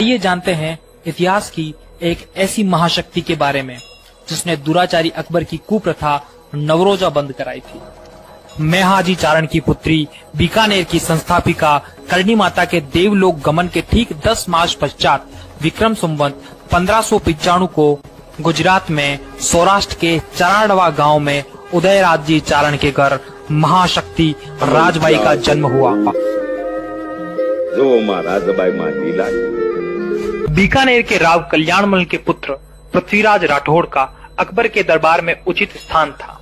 ये जानते हैं इतिहास की एक ऐसी महाशक्ति के बारे में जिसने दुराचारी अकबर की कुप्रथा नवरोजा बंद कराई थी। मेहाजी चारण की पुत्री बीकानेर की संस्थापिका करणी माता के देवलोक गमन के ठीक 10 मास पश्चात विक्रम संवत 1595 को गुजरात में सौराष्ट्र के चराड़वा गांव में उदयराज जी चारण के घर महाशक्ति राजबाई का जन्म हुआ। जो मां राजबाई मां लीला। बीकानेर के राव कल्याणमल के पुत्र पृथ्वीराज राठौड़ का अकबर के दरबार में उचित स्थान था।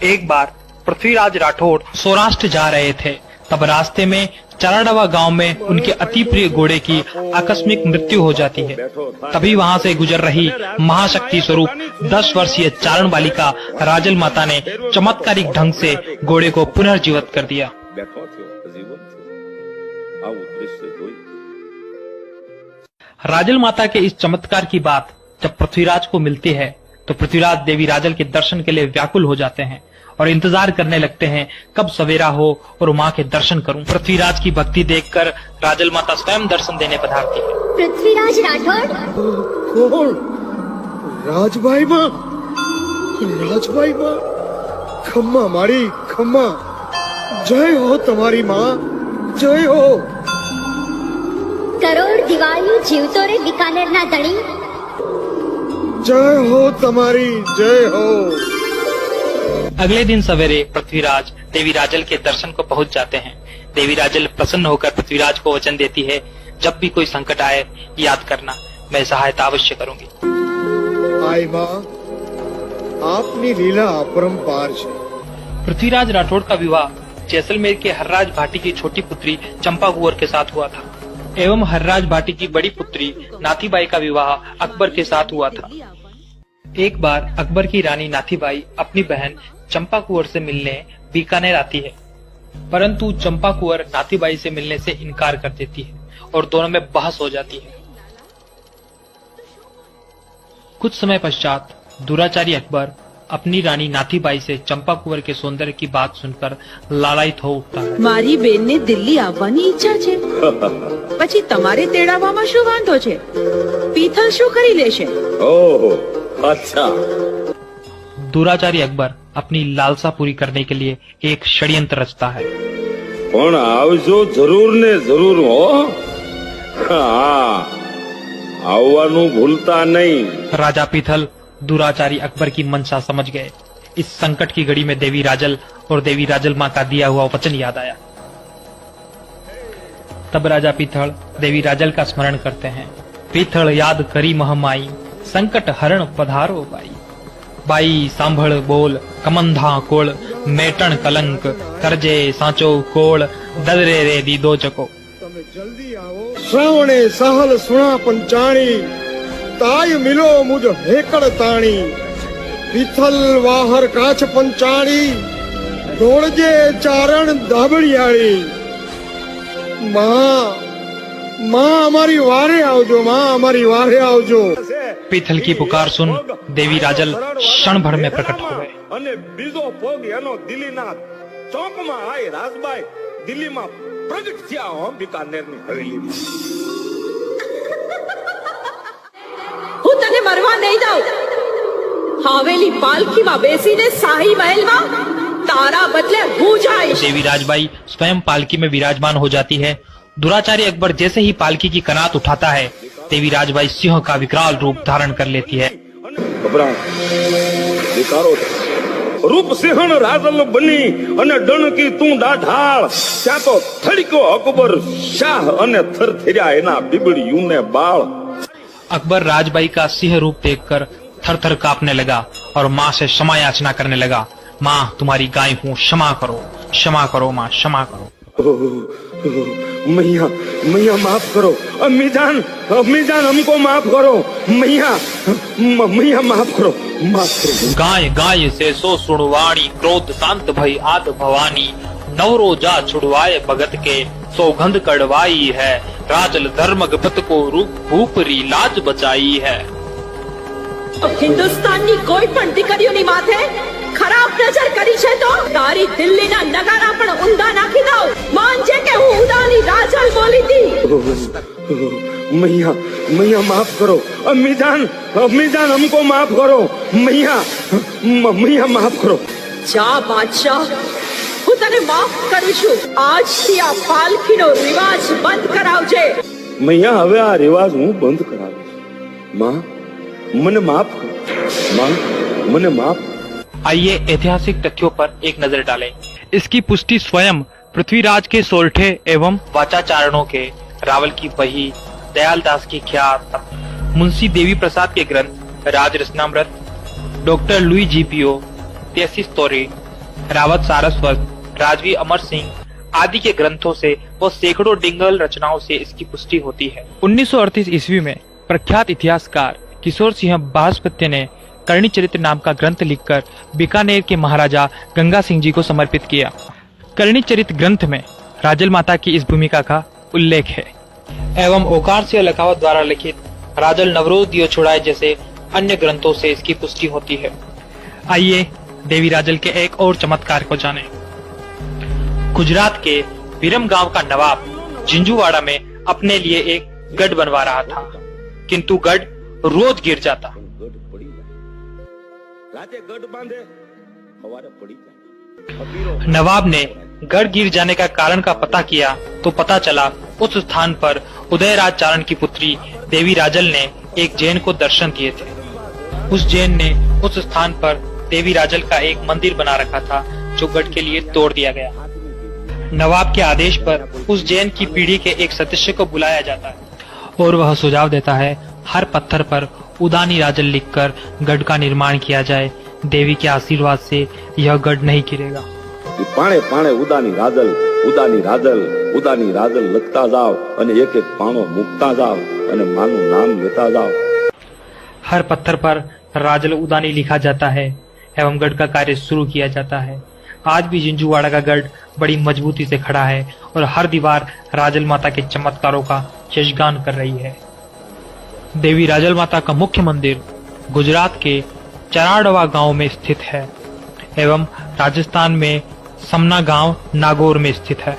एक बार पृथ्वीराज राठौड़ सौराष्ट्र जा रहे थे, तब रास्ते में चराड़वा गांव में उनके अति प्रिय घोड़े की आकस्मिक मृत्यु हो जाती है। तभी वहां से गुजर रही महाशक्ति स्वरूप 10 वर्षीय चारण बालिका राजल माता ने चमत्कारिक ढंग से घोड़े को पुनर्जीवित कर दिया। राजल माता के इस चमत्कार की बात जब पृथ्वीराज को मिलती है तो पृथ्वीराज देवी राजल के दर्शन के लिए व्याकुल हो जाते हैं और इंतजार करने लगते हैं कब सवेरा हो और माँ के दर्शन करूं। पृथ्वीराज की भक्ति देखकर राजल माता स्वयं दर्शन देने पधारती है। पृथ्वीराज राठौड़ कौन? राजबाई माँ, राजबाई माँ, खम्मा मारी खम्मा, जय हो तुम्हारी माँ, जय हो। करोड़ दिवाळी जीवतो रे बीकानेर ना धणी, जय हो तुम्हारी, जय हो। अगले दिन सवेरे पृथ्वीराज देवी राजल के दर्शन को पहुंच जाते हैं। देवी राजल प्रसन्न होकर पृथ्वीराज को वचन देती है, जब भी कोई संकट आए याद करना, मैं सहायता अवश्य करूंगी। आई माँ, आपनी लीला अपरंपार है। पृथ्वीराज राठौड़ का विवाह जैसलमेर के हर्राज भाटी की छोटी पुत्री चंपा कुंवर के साथ हुआ था एवं हर्राज भाटी की बड़ी पुत्री नाथीबाई का विवाह अकबर के साथ हुआ था। एक बार अकबर की रानी नाथीबाई अपनी बहन चंपा कुंवर से मिलने बीकानेर आती है, परंतु चंपा कुंवर नाथीबाई से मिलने से इनकार कर देती है और दोनों में बहस हो जाती है। कुछ समय पश्चात दुराचारी अकबर अपनी रानी नाथीबाई से चंपा कुंवर के सौंदर्य की बात सुनकर लालायित हो उठता है। मारी बेन ने दिल्ली આવવાની ઈચ્છા છે, પછી તમારે તેડાવવામાં શું વાંધો છે? પીથલ શું કરી લેશે? ओहो, अच्छा। दुराचारी अकबर अपनी लालसा पूरी करने के लिए एक षड्यंत्र रचता है। पण आवजो जरूर ने जरूर हो। हाँ, आववानू भूलता नहीं। राजा पीथल दुराचारी अकबर की मंशा समझ गए। इस संकट की घड़ी में देवी राजल और देवी राजल माँ का दिया हुआ वचन याद आया। तब राजा पीथल देवी राजल का स्मरण करते हैं। पीथल याद करी महमाई, संकट हरण पधारो बाई। बाई सांभळ बोल कमंधा कोल, मेटण कलंक करजे सांचो कोल, ददरे रे दीदो चको। તમે જલ્દી આવો, શ્રાવણે સહલ સુણા पंचाणी, ताय मिलो मुझ हेकड़ ताणी, पीथल वाहर काछ पंचाणी, दौड़जे चारण दाबड़ियाड़ी। माँ, माँ हमारी वारे आवजो, माँ हमारी वारे आवजो। पीथल की पुकार सुन देवी राजल क्षण भर में प्रकट हो गए। अने बीजो भोग एनो दिल्लीना चौकमां आई राजबाई दिल्लीमां प्रगट थया हो बीकानेरनी हवेलीमां। હું તને મરવા નહીં દઉં। હવેલી પાલખીમાં બેસીને શાહી મહેલમાં તારા બદલે હું જઈશ। देवी राजबाई स्वयं पालकी में विराजमान हो जाती है। दुराचारी अकबर जैसे ही पालकी की कनात उठाता है, देवी राजबाई सिंह का विकराल रूप धारण कर लेती है। घबरा विकारो रूप सिंहण राजल बनी अने डणकी तू डाढाळ, त्या तो थड़को अकबर शाह अने थरथर्या एना बीबड़ियूं ने बाळ। अकबर राजबाई का सिंह रूप देखकर थर थर कांपने लगा और माँ से क्षमा याचना करने लगा। माँ तुम्हारी गाय हूँ, क्षमा करो माँ, क्षमा करो। मैया मैया माफ करो, अम्मी जान हमको माफ करो, मैया मैया माफ करो, माफ करो। गाय गाय से सो सुणवाणी, क्रोध शांत भई आद भवानी, नवरोजा छुड़वाए भगत के, सौगंध कड़वाई है, राजल धर्म गपत को रूप भूपरी लाज बचाई है। હિન્દુસ્તાનની કોઈ પણ દીકરીઓની માથે ખરાબ નજર કરી છે તો તારી દિલ્હીના નગારા પણ ઊંધા નાખી દઉં। માનજે કે હું ઉદાની રાજલ બોલી હતી। मैया मैया माफ करो, अम्मी जान हमको माफ करो, मैया मैया माफ करो। જા બાદશાહ, હું તને માફ કરું છું. આજથી આ પાલખીનો રિવાજ બંધ કરાવજે. मैया હવે આ રિવાજ હું બંધ કરાવીશ. माँ મને माफ करो, माँ મને माफ। आइए ऐतिहासिक तथ्यों पर एक नजर डालें। इसकी पुष्टि स्वयं पृथ्वीराज के सोल्ठे एवं वाचाचारणों के, रावल की बही, दयाल दास की ख्यात, मुंशी देवी प्रसाद के ग्रंथ राज रचनामृत, डॉक्टर लुई जीपीओ, तेसिस तोरे, रावत सारस्वत, राजवी अमर सिंह आदि के ग्रंथों से व सैकड़ों डिंगल रचनाओं से इसकी पुष्टि होती है। 1938 ईस्वी में प्रख्यात इतिहासकार किशोर सिंह बृहस्पति ने करणी चरित्र नाम का ग्रंथ लिखकर बीकानेर के महाराजा गंगा सिंह जी को समर्पित किया। करणी चरित्र ग्रंथ में राजल माता की इस भूमिका का उल्लेख है एवं ओकार सिंह लखावत द्वारा लिखित राजल नवरोज दियो छुड़ाए जैसे अन्य ग्रंथों से इसकी पुष्टि होती है। आइए देवी राजल के एक और चमत्कार को जानें। गुजरात के विरम गांव का नवाब जिंजूवाड़ा में अपने लिए एक गढ़ बनवा रहा था, किंतु गढ़ रोज गिर जाता। नवाब ने गढ़ गिर जाने का कारण का पता किया तो पता चला उस स्थान पर उदयराज चारण की पुत्री देवी राजल ने एक जैन को दर्शन दिए थे। उस जैन ने उस स्थान पर देवी राजल का एक मंदिर बना रखा था जो गढ़ के लिए तोड़ दिया गया। नवाब के आदेश पर उस जैन की पीढ़ी के एक सदस्य को बुलाया जाता है और वह सुझाव देता है हर पत्थर पर उदानी राजल लिखकर गढ़ का निर्माण किया जाए। देवी के आशीर्वाद से यह गढ़ नहीं गिरेगा। पाणे पाणे उदानी राजल उदानी राजल उदानी राजल लखता जाओ અને એક એક પાણો મૂકતા જાઓ અને માનું નામ લેતા જાઓ। हर पत्थर पर राजल उदानी लिखा जाता है एवं गढ़ का कार्य शुरू किया जाता है। आज भी जिंजूवाड़ा का गढ़ बड़ी मजबूती से खड़ा है और हर दीवार राजल माता के चमत्कारों का यशगान कर रही है। देवी राजल माता का मुख्य मंदिर गुजरात के चराडवा गांव में स्थित है एवं राजस्थान में समना गांव नागौर में स्थित है।